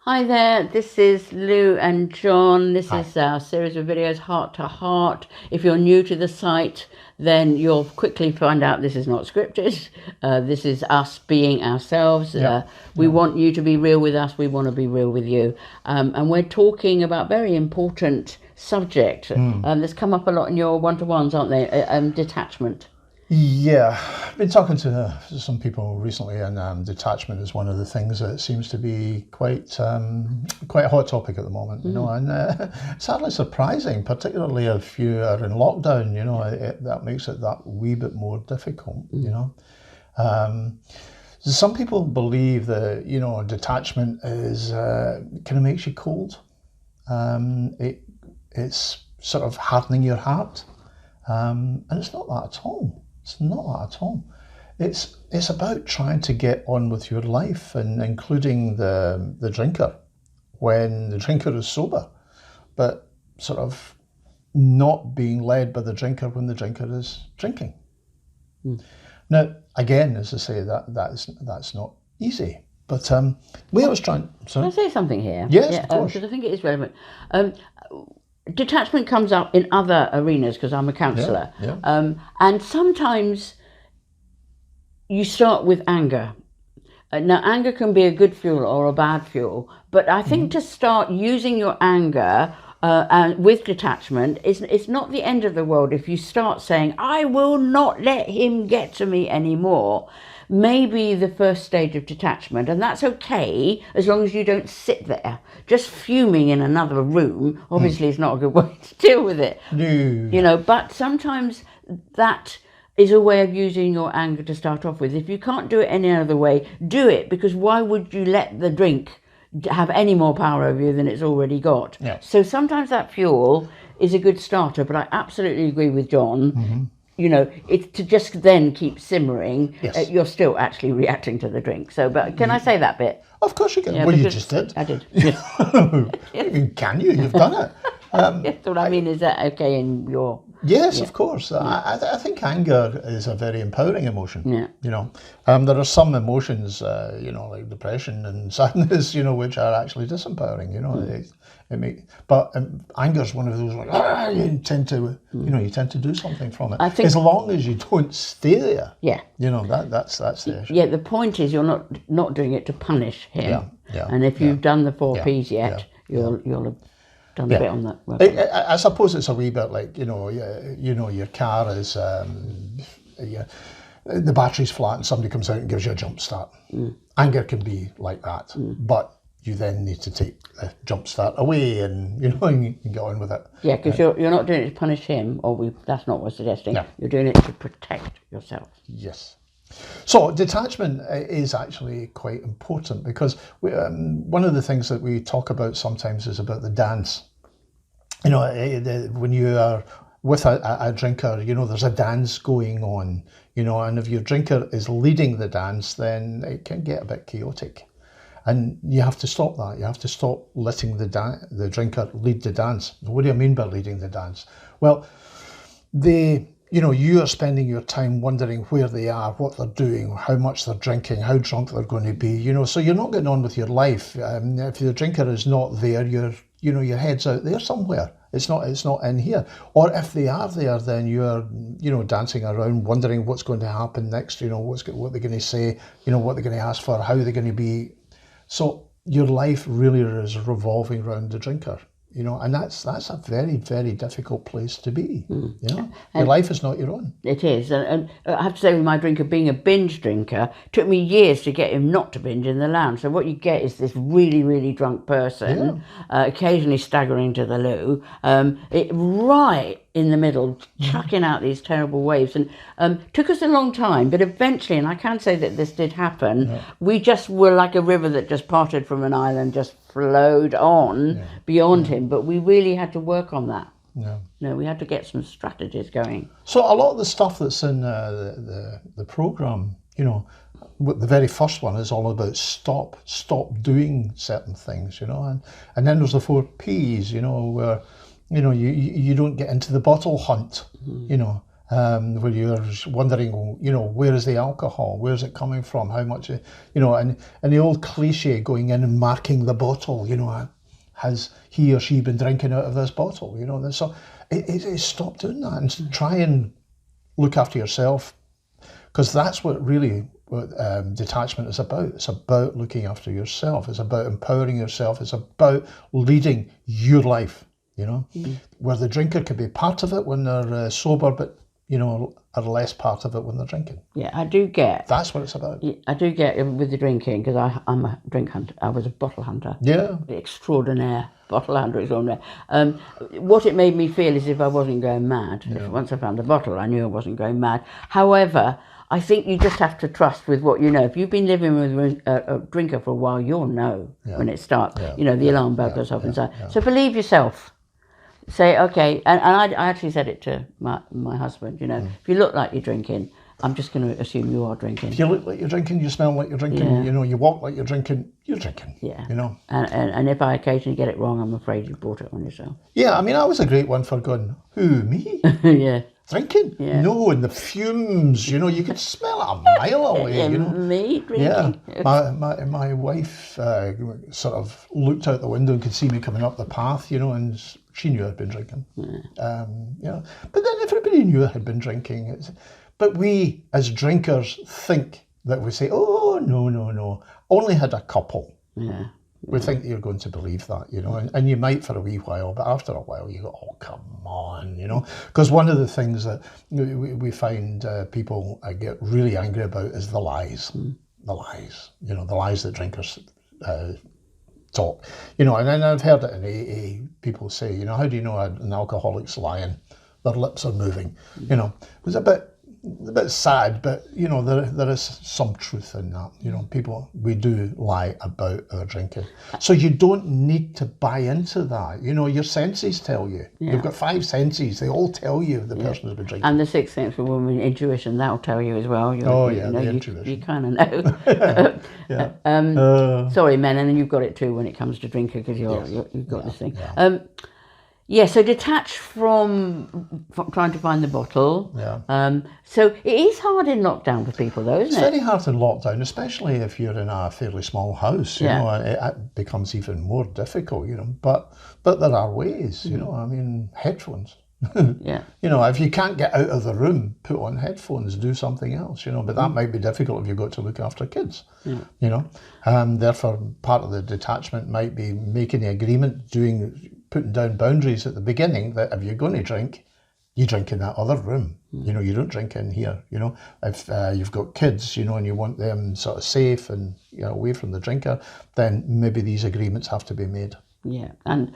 Hi there, this is Lou and John. This Hi. is our series of videos, Heart to Heart. If you're new to the site, then you'll quickly find out this is not scripted. This is us being ourselves. Yeah. We Yeah. want you to be real with us. We want to be real with you. And we're talking about very important subject that's come up a lot in your one-to-ones, aren't they? Detachment. Yeah. I've been talking to some people recently, and detachment is one of the things that seems to be quite a hot topic at the moment. And it's hardly surprising, particularly if you are in lockdown. That makes it that wee bit more difficult. Some people believe that detachment is kind of makes you cold. It's sort of hardening your heart, and it's not that at all. It's not that at all. It's about trying to get on with your life, and including the drinker when the drinker is sober, but sort of not being led by the drinker when the drinker is drinking. Now, again, as I say, that's not easy. But we was trying. Can I Sorry. say something here? Yes, of course. Because I think it is relevant. Detachment comes up in other arenas because I'm a counsellor. Yeah. And sometimes you start with anger. Now, anger can be a good fuel or a bad fuel, but I think to start using your anger and with detachment, it's not the end of the world if you start saying, I will not let him get to me anymore. Maybe the first stage of detachment, and that's okay as long as you don't sit there just fuming in another room. Obviously it's not a good way to deal with it. No. But sometimes that is a way of using your anger to start off with. If you can't do it any other way, do it, because why would you let the drink have any more power over you than it's already got? Yeah. So sometimes that fuel is a good starter, but I absolutely agree with John. It's to just then keep simmering. Yes. You're still actually reacting to the drink. So, but can I say that bit? Of course you can. Yeah, Well, you because just did. I did. Can you? You've done it. Yes, what I mean is that okay in your... Yes, of course. I think anger is a very empowering emotion. Yeah. There are some emotions, like depression and sadness, which are actually disempowering. But anger is one of those like you tend to do something from it. I think, as long as you don't stay there. Yeah. That's the issue. Yeah. The point is you're not doing it to punish him. Yeah. And if you've done the four P's yet, you'll have done a bit on that. I suppose it's a wee bit like your car is the battery's flat and somebody comes out and gives you a jump start. Anger can be like that, but you then need to take the jump start away and and get on with it. Yeah, because you're not doing it to punish him, that's not what we're suggesting. Yeah. You're doing it to protect yourself. Yes. So detachment is actually quite important because one of the things that we talk about sometimes is about the dance. When you are with a drinker, there's a dance going on, and if your drinker is leading the dance, then it can get a bit chaotic. And you have to stop that. You have to stop letting the drinker lead the dance. What do you mean by leading the dance? Well, you are spending your time wondering where they are, what they're doing, how much they're drinking, how drunk they're going to be, so you're not getting on with your life. If the drinker is not there, your head's out there somewhere. It's not in here. Or if they are there, then you're, dancing around, wondering what's going to happen next, what they're going to say, what they're going to ask for, how they're going to be. So your life really is revolving around the drinker. And that's a very, very difficult place to be. Your life is not your own. It is, and I have to say, with my drinker being a binge drinker, it took me years to get him not to binge in the lounge. So what you get is this really, really drunk person, occasionally staggering to the loo, right in the middle, chucking out these terrible waves, and took us a long time, but eventually, and I can say that this did happen, we just were like a river that just parted from an island, just flowed on beyond him, but we really had to work on that. We had to get some strategies going. So a lot of the stuff that's in the program, the very first one is all about stop doing certain things, and then there's the 4 P's, where you don't get into the bottle hunt, where you're wondering, you know, where is the alcohol? Where is it coming from? How much, you know, and the old cliche going in and marking the bottle, you know, has he or she been drinking out of this bottle? You know, so stop doing that and try and look after yourself, because that's what really detachment is about. It's about looking after yourself. It's about empowering yourself. It's about leading your life, you know, where the drinker could be part of it when they're sober, but, you know, are less part of it when they're drinking. Yeah, I do get. That's what it's about. I do get with the drinking, because I'm a drink hunter. I was a bottle hunter. Yeah. Extraordinaire. Bottle hunter extraordinaire. What it made me feel is if I wasn't going mad. Yeah. Once I found the bottle, I knew I wasn't going mad. However, I think you just have to trust with what you know. If you've been living with a drinker for a while, you'll know when it starts. Yeah. You know, the alarm bell goes off inside. So believe yourself. Say, okay, and I actually said it to my husband, you know, if you look like you're drinking, I'm just going to assume you are drinking. If you look like you're drinking, you smell like you're drinking, you know, you walk like you're drinking, you know. And if I occasionally get it wrong, I'm afraid you brought it on yourself. Yeah, I mean, I was a great one for going, who, me? Yeah. Drinking? Yeah. No, and the fumes, you know, you could smell it a mile away, you know. Me drinking? Yeah, my wife sort of looked out the window and could see me coming up the path, you know, and she knew I'd been drinking. Yeah. You know, but then everybody knew I had been drinking. But we, as drinkers, think that we say, oh, no, only had a couple. Yeah. We think that you're going to believe that, you know, and you might for a wee while, but after a while you go, oh, come on, you know, because one of the things that we find people get really angry about is the lies, the lies, you know, the lies that drinkers talk, you know, and I've heard it in AA, people say, you know, how do you know an alcoholic's lying? Their lips are moving, you know. It was a bit sad, but, you know, there is some truth in that. You know, we do lie about our drinking. So you don't need to buy into that. You know, your senses tell you. Yeah. You've got 5 senses. They all tell you the person has been drinking. And the 6th sense for women, intuition, that'll tell you as well. The intuition. You kind of know. Sorry, men, and then you've got it too when it comes to drinking, because you've got this thing. Yeah. So detach from trying to find the bottle. Yeah. So it is hard in lockdown for people, though, isn't it? It's very hard in lockdown, especially if you're in a fairly small house. You know, it becomes even more difficult. You know, but there are ways. You know, I mean, headphones. Yeah. You know, if you can't get out of the room, put on headphones, do something else, you know, but that might be difficult if you've got to look after kids, you know. Therefore, part of the detachment might be making the agreement, putting down boundaries at the beginning that if you're going to drink, you drink in that other room, you know, you don't drink in here, you know. If you've got kids, you know, and you want them sort of safe and, you know, away from the drinker, then maybe these agreements have to be made. Yeah, and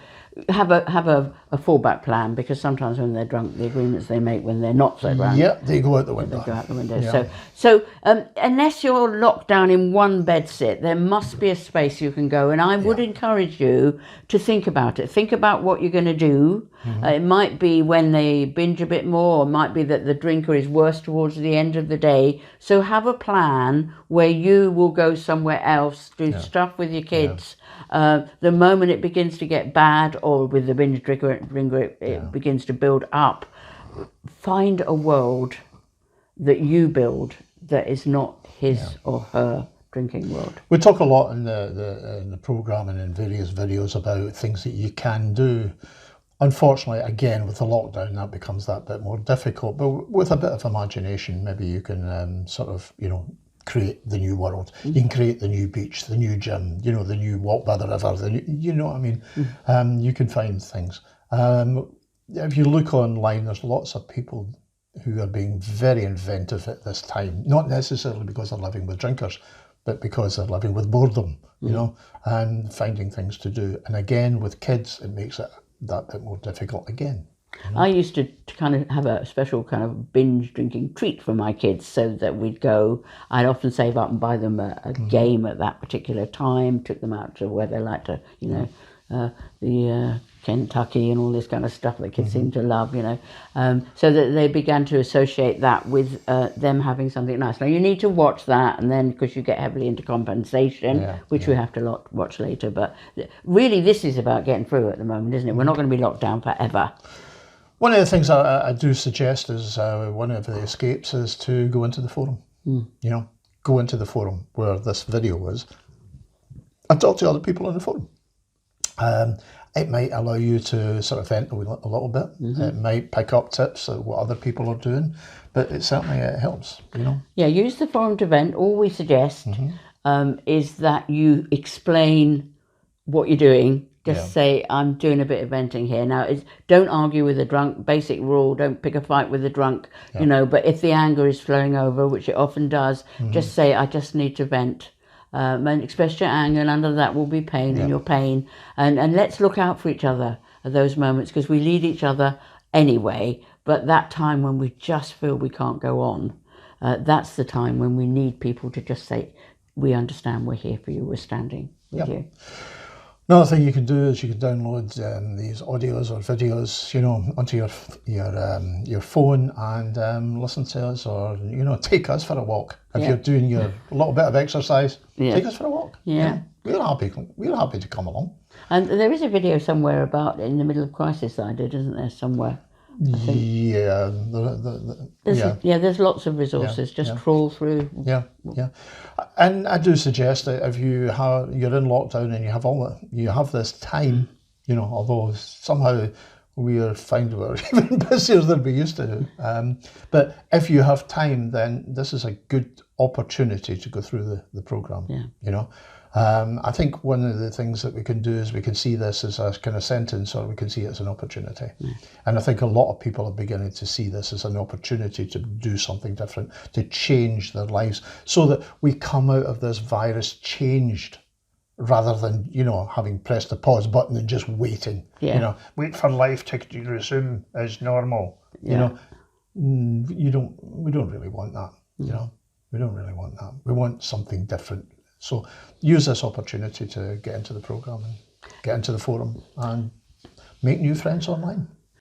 have a fallback plan, because sometimes when they're drunk, the agreements they make when they're not so drunk, they go out the window. They go out the window. Yeah. So unless you're locked down in one bedsit, there must be a space you can go. And I would encourage you to think about it. Think about what you're going to do. It might be when they binge a bit more, or it might be that the drinker is worse towards the end of the day. So have a plan where you will go somewhere else, do stuff with your kids. The moment it begins to get bad, or with the binge drinker it begins to build up, find a world that you build that is not his or her drinking world. We talk a lot in the programme and in various videos about things that you can do. Unfortunately, again, with the lockdown, that becomes that bit more difficult. But with a bit of imagination, maybe you can sort of, you know, create the new world. You can create the new beach, the new gym, you know, the new walk by the river, you know what I mean? You can find things. If you look online, there's lots of people who are being very inventive at this time, not necessarily because they're living with drinkers, but because they're living with boredom, you know, and finding things to do. And again, with kids, it makes it that bit more difficult again. I used to kind of have a special kind of binge drinking treat for my kids, so that we'd go, I'd often save up and buy them a game at that particular time, took them out to where they like to, you know, the Kentucky and all this kind of stuff that kids seem to love, you know, so that they began to associate that with them having something nice. Now you need to watch that, and then because you get heavily into compensation, which we have to watch later, but really this is about getting through at the moment, isn't it? We're not going to be locked down forever. One of the things I do suggest is one of the escapes is to go into the forum. You know, go into the forum where this video is and talk to other people in the forum. It might allow you to sort of vent a little bit. It might pick up tips of what other people are doing, but it certainly helps, you know. Yeah, use the forum to vent. All we suggest is that you explain what you're doing. Just say, I'm doing a bit of venting here. Now, don't argue with a drunk, basic rule, don't pick a fight with a drunk, you know, but if the anger is flowing over, which it often does, just say, I just need to vent. And express your anger, and under that will be pain and your pain. And let's look out for each other at those moments, because we lead each other anyway. But that time when we just feel we can't go on, that's the time when we need people to just say, we understand, we're here for you, we're standing with you. Another thing you can do is you can download these audios or videos, you know, onto your phone and listen to us, or you know, take us for a walk. If you're doing your little bit of exercise, take us for a walk. Yeah. We're happy to come along. And there is a video somewhere about in the middle of crisis that I did, isn't there? Somewhere. Yeah, there's lots of resources. Just trawl through. Yeah. And I do suggest that if you're in lockdown and you have this time, you know, although somehow we find we're even busier than we used to. But if you have time, then this is a good opportunity to go through the program. Yeah. You know. I think one of the things that we can do is we can see this as a kind of sentence, or we can see it as an opportunity. And I think a lot of people are beginning to see this as an opportunity to do something different, to change their lives, so that we come out of this virus changed, rather than, you know, having pressed the pause button and just waiting. You know, wait for life to resume as normal. You know, we don't really want that. You know, we don't really want that. We want something different. So use this opportunity to get into the program and get into the forum and make new friends online.